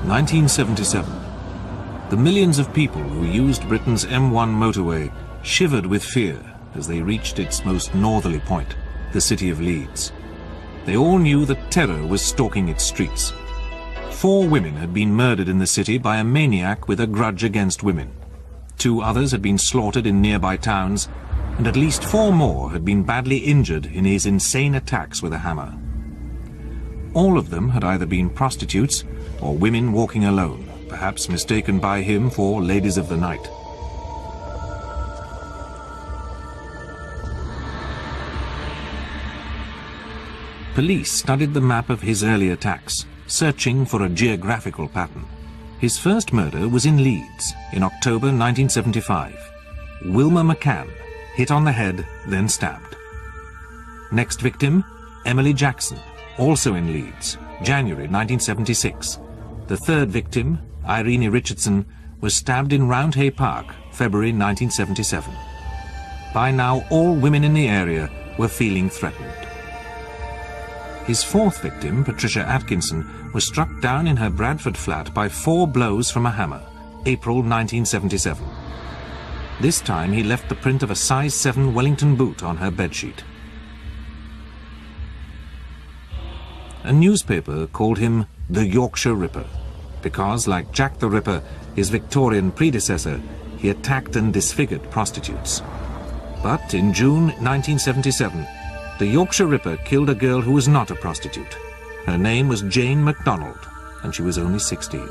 1977. The millions of people who used Britain's M1 motorway shivered with fear as they reached its most northerly point, the city of Leeds. They all knew that terror was stalking its streets. 4 women had been murdered in the city by a maniac with a grudge against women. 2 others had been slaughtered in nearby towns, and at least 4 more had been badly injured in his insane attacks with a hammer. All of them had either been prostitutes or women walking alone, perhaps mistaken by him for ladies of the night. Police studied the map of his early attacks, searching for a geographical pattern. His first murder was in Leeds in October 1975. Wilma McCann, hit on the head, then stabbed. Next victim, Emily Jackson, also in Leeds, January 1976. The third victim, Irene Richardson, was stabbed in Roundhay Park, February 1977. By now, all women in the area were feeling threatened. His fourth victim, Patricia Atkinson, was struck down in her Bradford flat by 4 blows from a hammer, April 1977. This time he left the print of a size 7 Wellington boot on her bedsheet. A newspaper called him the Yorkshire Ripper, because, like Jack the Ripper, his Victorian predecessor, he attacked and disfigured prostitutes. But in June 1977, the Yorkshire Ripper killed a girl who was not a prostitute. Her name was Jane MacDonald, and she was only 16.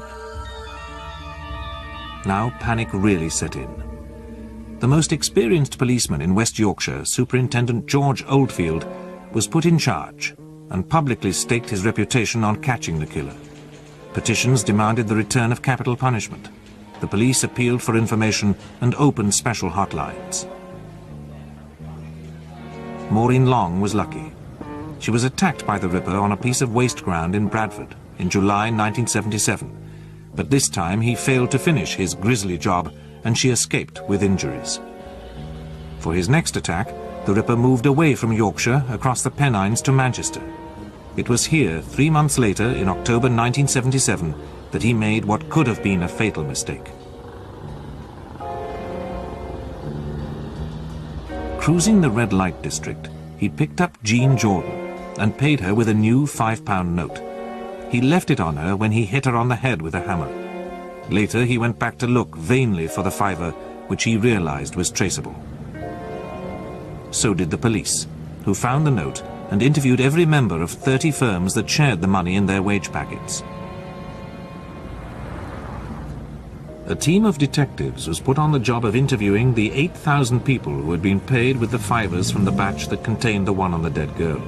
Now panic really set in. The most experienced policeman in West Yorkshire, Superintendent George Oldfield, was put in charge and publicly staked his reputation on catching the killer. Petitions demanded the return of capital punishment. The police appealed for information and opened special hotlines. Maureen Long was lucky. She was attacked by the Ripper on a piece of waste ground in Bradford in July 1977, but this time he failed to finish his grisly job and she escaped with injuries. For his next attack, the Ripper moved away from Yorkshire across the Pennines to Manchester. It was here, 3 months later, in October 1977, that he made what could have been a fatal mistake. Cruising the red light district, he picked up Jean Jordan and paid her with a new £5 note. He left it on her when he hit her on the head with a hammer. Later he went back to look vainly for the fiver, which he realized was traceable. So did the police, who found the note and interviewed every member of 30 firms that shared the money in their wage packets. A team of detectives was put on the job of interviewing the 8,000 people who had been paid with the fivers from the batch that contained the one on the dead girl.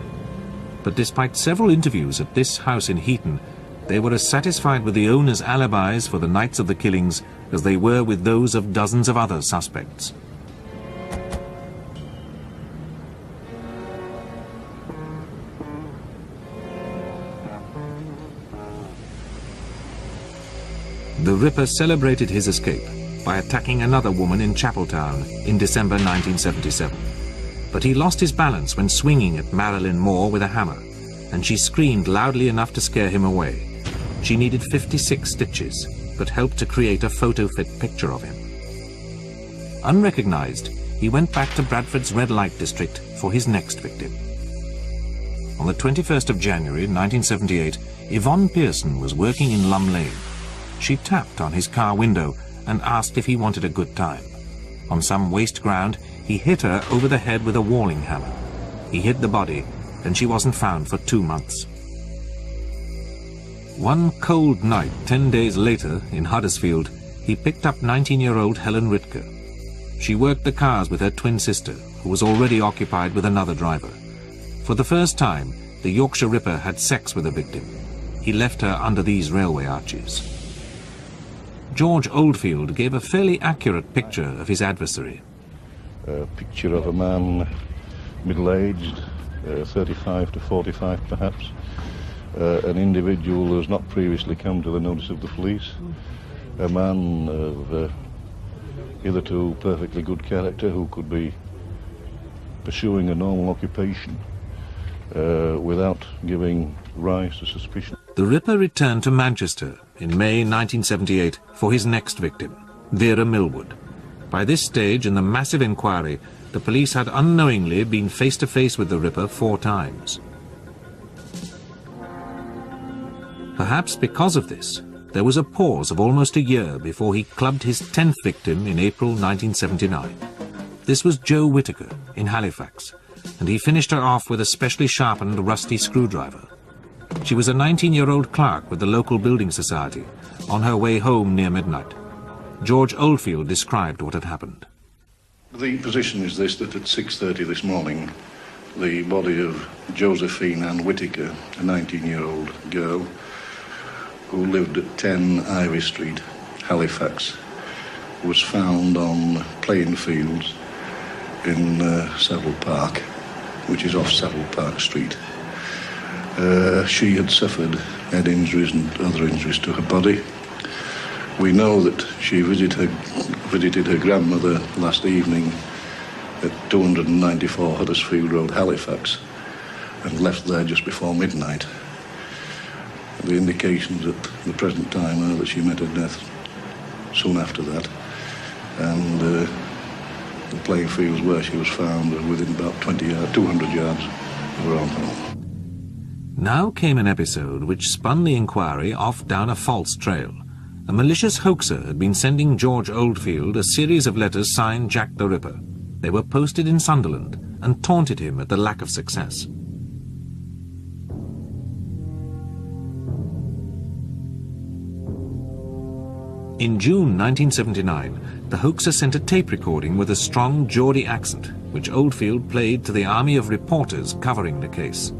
But despite several interviews at this house in Heaton, they were as satisfied with the owner's alibis for the nights of the killings as they were with those of dozens of other suspects. The Ripper celebrated his escape by attacking another woman in Chapeltown in December 1977. But he lost his balance when swinging at Marilyn Moore with a hammer, and she screamed loudly enough to scare him away. She needed 56 stitches, but helped to create a photo-fit picture of him. Unrecognized, he went back to Bradford's red light district for his next victim. On the 21st of January 1978, Yvonne Pearson was working in Lum Lane. She tapped on his car window and asked if he wanted a good time. On some waste ground, he hit her over the head with a walling hammer. He hid the body, and she wasn't found for 2 months. One cold night, 10 days later, in Huddersfield, he picked up 19-year-old Helen Ritker. She worked the cars with her twin sister, who was already occupied with another driver. For the first time, the Yorkshire Ripper had sex with a victim. He left her under these railway arches. George Oldfield gave a fairly accurate picture of his adversary. A picture of a man, middle-aged, 35 to 45 perhaps. An individual who has not previously come to the notice of the police. A man of hitherto perfectly good character who could be pursuing a normal occupation without giving rise to suspicion. The Ripper returned to Manchester in May 1978 for his next victim, Vera Millwood. By this stage in the massive inquiry, the police had unknowingly been face-to-face with the Ripper 4 times. Perhaps because of this, there was a pause of almost a year before he clubbed his 10th victim in April 1979. This was Jo Whittaker in Halifax, and he finished her off with a specially sharpened rusty screwdriver. She was a 19-year-old clerk with the local building society, on her way home near midnight. George Oldfield described what had happened. The position is this, that at 6:30 this morning, the body of Josephine Ann Whittaker, a 19-year-old girl, who lived at 10 Ivy Street, Halifax, was found on playing fields in Savile Park, which is off Savile Park Street. She had suffered head injuries and other injuries to her body. We know that she visited her grandmother last evening at 294 Huddersfield Road, Halifax, and left there just before midnight. The indications at the present time are that she met her death soon after that, and the playing fields where she was found were within about 200 yards of her own home. Now came an episode which spun the inquiry off down a false trail. A malicious hoaxer had been sending George Oldfield a series of letters signed Jack the Ripper. They were posted in Sunderland and taunted him at the lack of success. In June 1979, the hoaxer sent a tape recording with a strong Geordie accent, which Oldfield played to the army of reporters covering the case.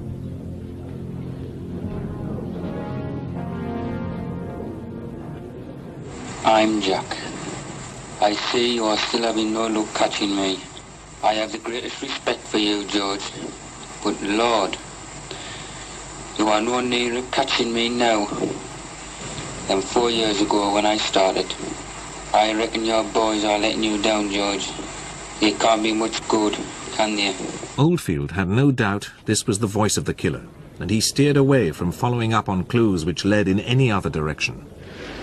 I'm Jack. I see you are still having no luck catching me. I have the greatest respect for you, George. But Lord, you are no nearer catching me now than 4 years ago when I started. I reckon your boys are letting you down, George. They can't be much good, can they? Oldfield had no doubt this was the voice of the killer, and he steered away from following up on clues which led in any other direction.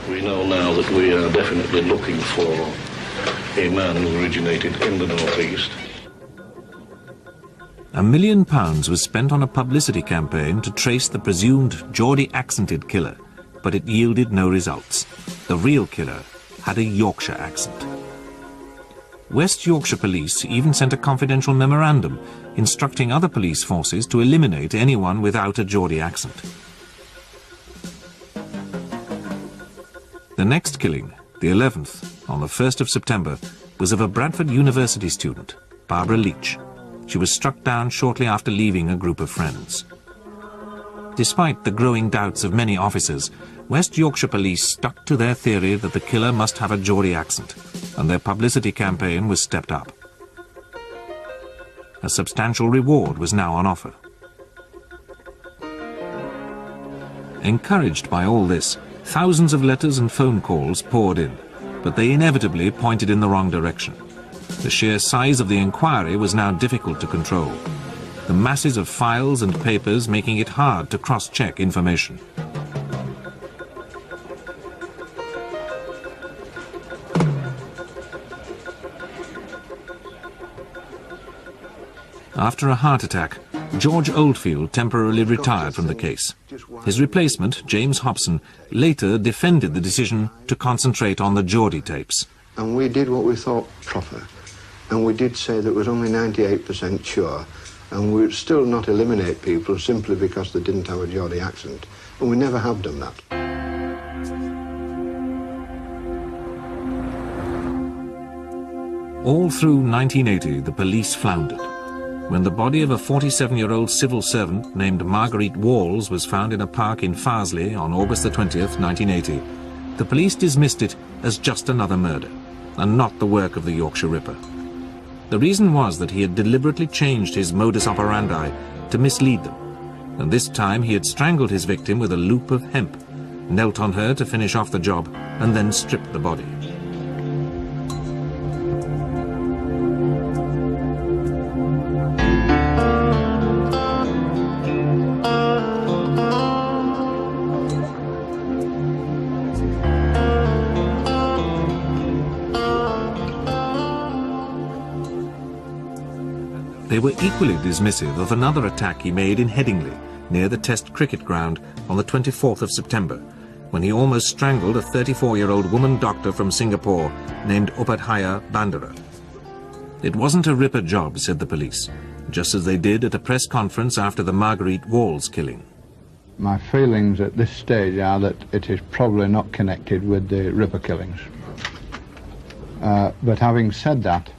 We know now that we are definitely looking for a man who originated in the northeast. £1 million was spent on a publicity campaign to trace the presumed Geordie-accented killer, but it yielded no results. The real killer had a Yorkshire accent. West Yorkshire Police even sent a confidential memorandum instructing other police forces to eliminate anyone without a Geordie accent. The next killing, the 11th, on the 1st of September, was of a Bradford University student, Barbara Leach. She was struck down shortly after leaving a group of friends. Despite the growing doubts of many officers, West Yorkshire Police stuck to their theory that the killer must have a Geordie accent, and their publicity campaign was stepped up. A substantial reward was now on offer. Encouraged by all this, thousands of letters and phone calls poured in, but they inevitably pointed in the wrong direction. The sheer size of the inquiry was now difficult to control, the masses of files and papers making it hard to cross-check information. After a heart attack, George Oldfield temporarily retired from the case. His replacement, James Hobson, later defended the decision to concentrate on the Geordie tapes. And we did what we thought proper, and we did say that it was only 98% sure, and we would still not eliminate people simply because they didn't have a Geordie accent, and we never have done that. All through 1980, the police floundered. When the body of a 47-year-old civil servant named Marguerite Walls was found in a park in Farsley on August the 20th, 1980, the police dismissed it as just another murder, and not the work of the Yorkshire Ripper. The reason was that he had deliberately changed his modus operandi to mislead them, and this time he had strangled his victim with a loop of hemp, knelt on her to finish off the job, and then stripped the body. They were equally dismissive of another attack he made in Headingley, near the Test cricket ground, on the 24th of September, when he almost strangled a 34-year-old woman doctor from Singapore named Upadhyaya Bandara. It wasn't a Ripper job, said the police, just as they did at a press conference after the Marguerite Walls killing. My feelings at this stage are that it is probably not connected with the Ripper killings. But having said that,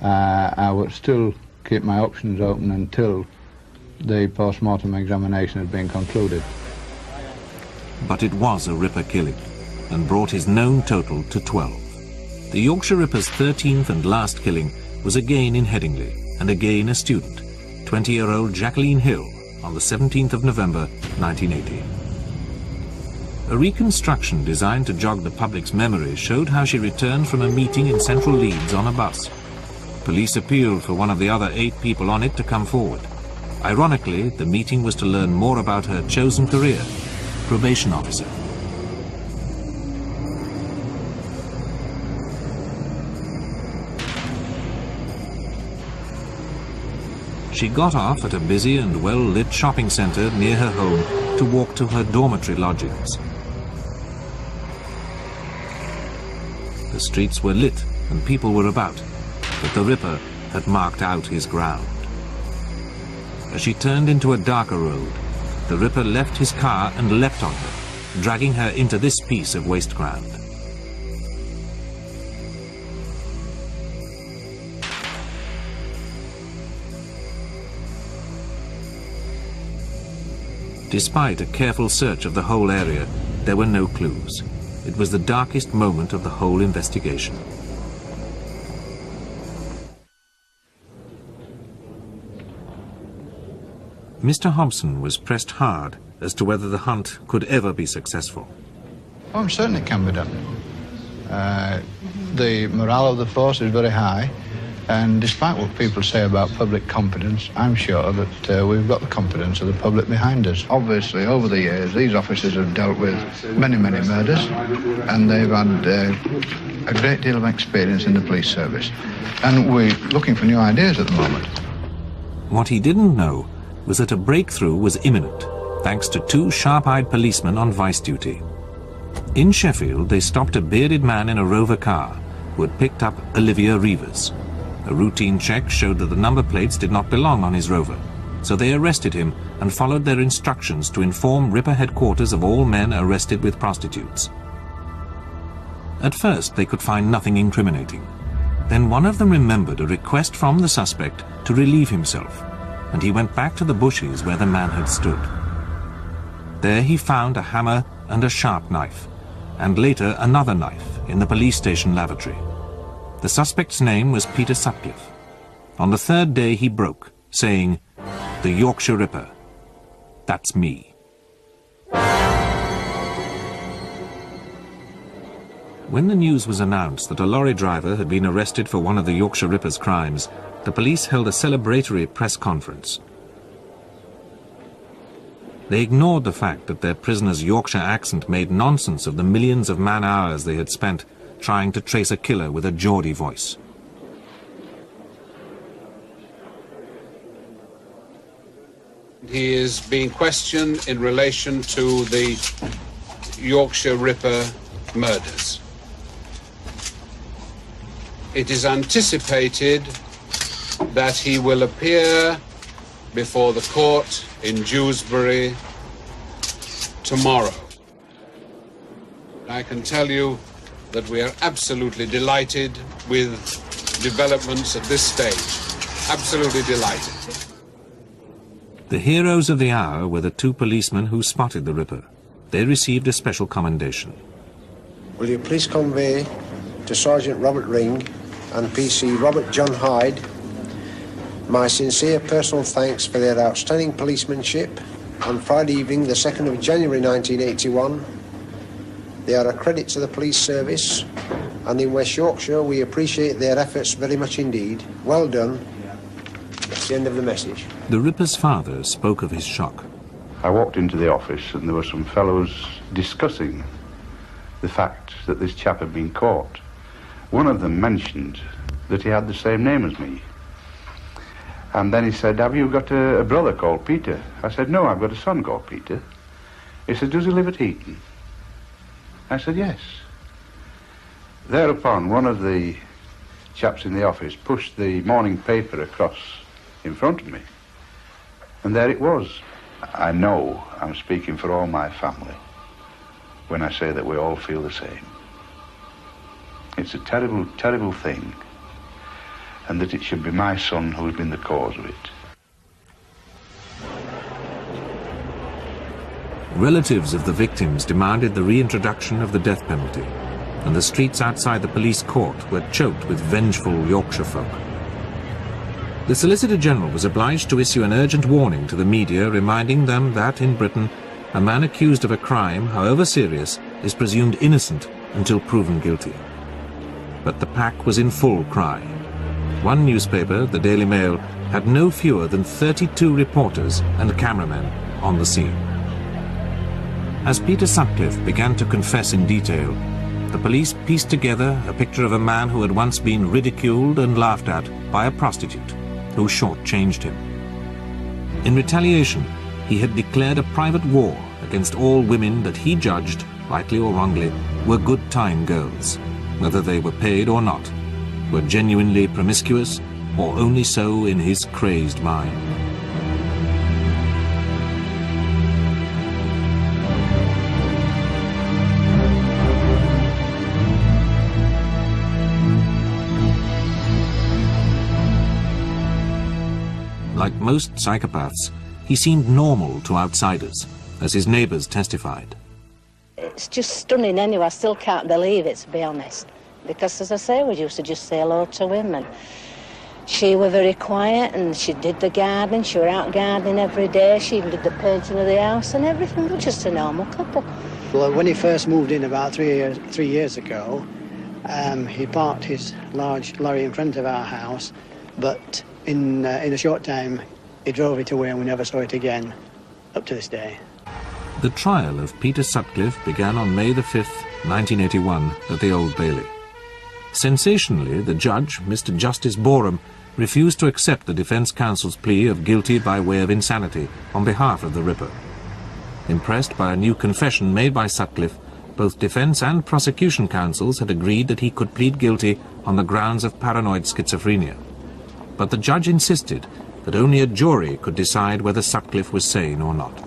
I would still keep my options open until the post-mortem examination had been concluded. But it was a Ripper killing, and brought his known total to 12. The Yorkshire Ripper's 13th and last killing was again in Headingley, and again a student, 20-year-old Jacqueline Hill, on the 17th of November, 1980. A reconstruction designed to jog the public's memory showed how she returned from a meeting in central Leeds on a bus. Police appealed for one of the other 8 people on it to come forward. Ironically, the meeting was to learn more about her chosen career, probation officer. She got off at a busy and well-lit shopping centre near her home to walk to her dormitory lodgings. The streets were lit and people were about, but the Ripper had marked out his ground. As she turned into a darker road, the Ripper left his car and leapt on her, dragging her into this piece of waste ground. Despite a careful search of the whole area, there were no clues. It was the darkest moment of the whole investigation. Mr. Hobson was pressed hard as to whether the hunt could ever be successful. Oh, certainly it can be done. The morale of the force is very high, and despite what people say about public confidence, I'm sure that we've got the confidence of the public behind us. Obviously, over the years, these officers have dealt with many, many murders, and they've had a great deal of experience in the police service. And we're looking for new ideas at the moment. What he didn't know was that a breakthrough was imminent, thanks to 2 sharp-eyed policemen on vice duty. In Sheffield, they stopped a bearded man in a Rover car who had picked up Olivia Reevers. A routine check showed that the number plates did not belong on his Rover, so they arrested him and followed their instructions to inform Ripper headquarters of all men arrested with prostitutes. At first, they could find nothing incriminating. Then one of them remembered a request from the suspect to relieve himself, and he went back to the bushes where the man had stood. There he found a hammer and a sharp knife, and later another knife in the police station lavatory. The suspect's name was Peter Sutcliffe. On the 3rd day he broke, saying, "The Yorkshire Ripper, that's me." When the news was announced that a lorry driver had been arrested for one of the Yorkshire Ripper's crimes, the police held a celebratory press conference. They ignored the fact that their prisoner's Yorkshire accent made nonsense of the millions of man-hours they had spent trying to trace a killer with a Geordie voice. He is being questioned in relation to the Yorkshire Ripper murders. It is anticipated that he will appear before the court in Dewsbury tomorrow. I can tell you that we are absolutely delighted with developments at this stage. Absolutely delighted. The heroes of the hour were the 2 policemen who spotted the Ripper. They received a special commendation. Will you please convey to Sergeant Robert Ring and PC Robert John Hyde my sincere personal thanks for their outstanding policemanship on Friday evening, the 2nd of January 1981. They are a credit to the police service, and in West Yorkshire we appreciate their efforts very much indeed. Well done. That's the end of the message. The Ripper's father spoke of his shock. I walked into the office and there were some fellows discussing the fact that this chap had been caught. One of them mentioned that he had the same name as me. And then he said, have you got a brother called Peter? I said, no, I've got a son called Peter. He said, does he live at Heaton? I said, yes. Thereupon, one of the chaps in the office pushed the morning paper across in front of me. And there it was. I know I'm speaking for all my family when I say that we all feel the same. It's a terrible, terrible thing, and that it should be my son who's been the cause of it. Relatives of the victims demanded the reintroduction of the death penalty, and the streets outside the police court were choked with vengeful Yorkshire folk. The Solicitor General was obliged to issue an urgent warning to the media, reminding them that, in Britain, a man accused of a crime, however serious, is presumed innocent until proven guilty. But the pack was in full cry. One newspaper, the Daily Mail, had no fewer than 32 reporters and cameramen on the scene. As Peter Sutcliffe began to confess in detail, the police pieced together a picture of a man who had once been ridiculed and laughed at by a prostitute who shortchanged him. In retaliation, he had declared a private war against all women that he judged, rightly or wrongly, were good-time girls, whether they were paid or not, were genuinely promiscuous or only so in his crazed mind. Like most psychopaths, he seemed normal to outsiders, as his neighbours testified. It's just stunning anyway. I still can't believe it, to be honest. Because, as I say, we used to just say hello to him, and she were very quiet, and she did the gardening. She were out gardening every day. She even did the painting of the house and everything. We were just a normal couple. Well, when he first moved in about three years ago, he parked his large lorry in front of our house, but in a short time, he drove it away and we never saw it again, up to this day. The trial of Peter Sutcliffe began on May the 5th, 1981, at the Old Bailey. Sensationally, the judge, Mr. Justice Boreham, refused to accept the defence counsel's plea of guilty by way of insanity on behalf of the Ripper. Impressed by a new confession made by Sutcliffe, both defence and prosecution counsels had agreed that he could plead guilty on the grounds of paranoid schizophrenia. But the judge insisted that only a jury could decide whether Sutcliffe was sane or not.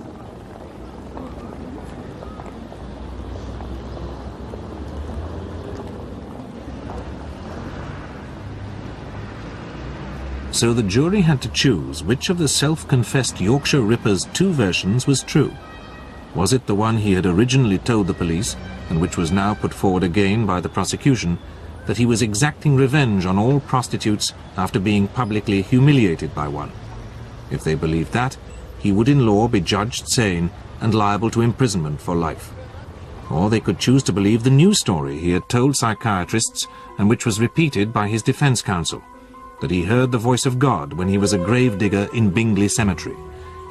So the jury had to choose which of the self-confessed Yorkshire Ripper's two versions was true. Was it the one he had originally told the police, and which was now put forward again by the prosecution, that he was exacting revenge on all prostitutes after being publicly humiliated by one? If they believed that, he would in law be judged sane and liable to imprisonment for life. Or they could choose to believe the new story he had told psychiatrists and which was repeated by his defence counsel, that he heard the voice of God when he was a gravedigger in Bingley Cemetery,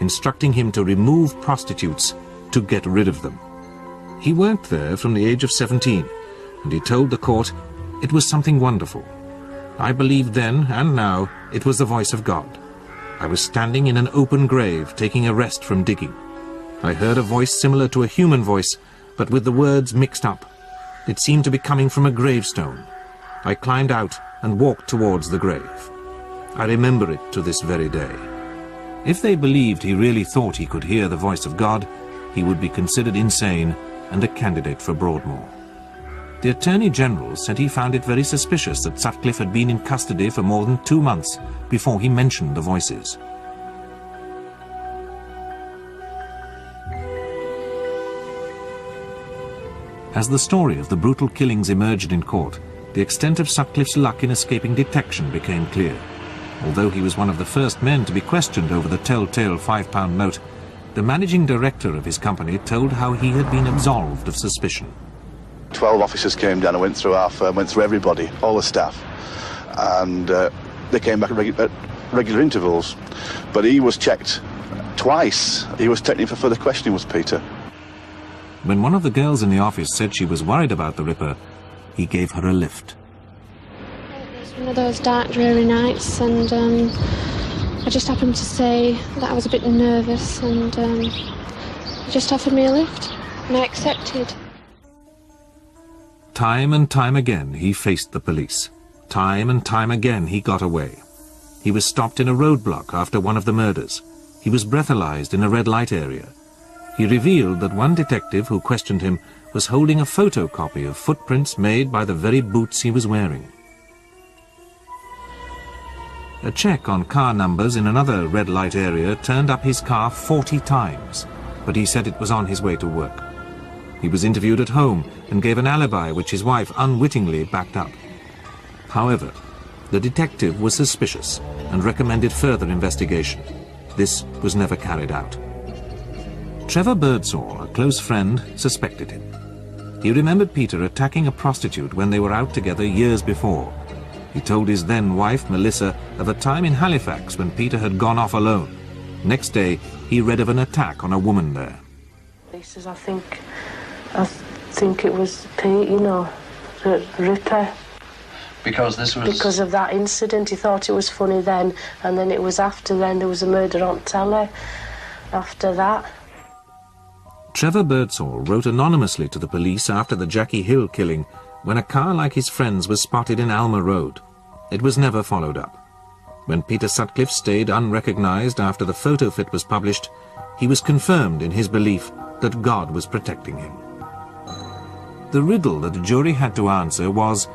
instructing him to remove prostitutes to get rid of them. He worked there from the age of 17, and he told the court it was something wonderful. I believed then and now it was the voice of God. I was standing in an open grave taking a rest from digging. I heard a voice similar to a human voice, but with the words mixed up. It seemed to be coming from a gravestone. I climbed out and walked towards the grave. I remember it to this very day. If they believed he really thought he could hear the voice of God, he would be considered insane and a candidate for Broadmoor. The Attorney General said he found it very suspicious that Sutcliffe had been in custody for more than 2 months before he mentioned the voices. As the story of the brutal killings emerged in court, the extent of Sutcliffe's luck in escaping detection became clear. Although he was one of the first men to be questioned over the telltale £5 note, the managing director of his company told how he had been absolved of suspicion. 12 officers came down and went through our firm, went through everybody, all the staff, and they came back at regular intervals. But he was checked twice. He was taken in for further questioning, was Peter. When one of the girls in the office said she was worried about the Ripper, he gave her a lift. It was one of those dark, dreary nights, and I just happened to say that I was a bit nervous, and he just offered me a lift, and I accepted. Time and time again he faced the police. Time and time again he got away. He was stopped in a roadblock after one of the murders. He was breathalyzed in a red light area. He revealed that one detective who questioned him was holding a photocopy of footprints made by the very boots he was wearing. A check on car numbers in another red light area turned up his car 40 times, but he said it was on his way to work. He was interviewed at home and gave an alibi which his wife unwittingly backed up. However, the detective was suspicious and recommended further investigation. This was never carried out. Trevor Birdsall, a close friend, suspected him. He remembered Peter attacking a prostitute when they were out together years before. He told his then-wife, Melissa, of a time in Halifax when Peter had gone off alone. Next day, he read of an attack on a woman there. He says, I think it was Pete, you know, the Ripper. Because this was... Because of that incident. He thought it was funny then, and then it was after then there was a murder on telly after that. Trevor Birdsall wrote anonymously to the police after the Jackie Hill killing when a car like his friend's was spotted in Alma Road. It was never followed up. When Peter Sutcliffe stayed unrecognized after the photo fit was published, he was confirmed in his belief that God was protecting him. The riddle that the jury had to answer was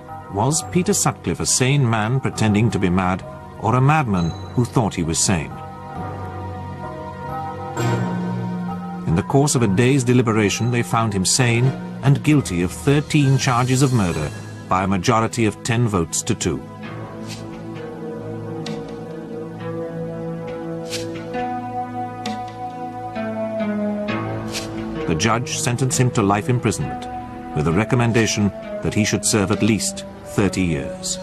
Peter Sutcliffe a sane man pretending to be mad, or a madman who thought he was sane? In the course of a day's deliberation, they found him sane and guilty of 13 charges of murder by a majority of 10 votes to 2. The judge sentenced him to life imprisonment, with a recommendation that he should serve at least 30 years.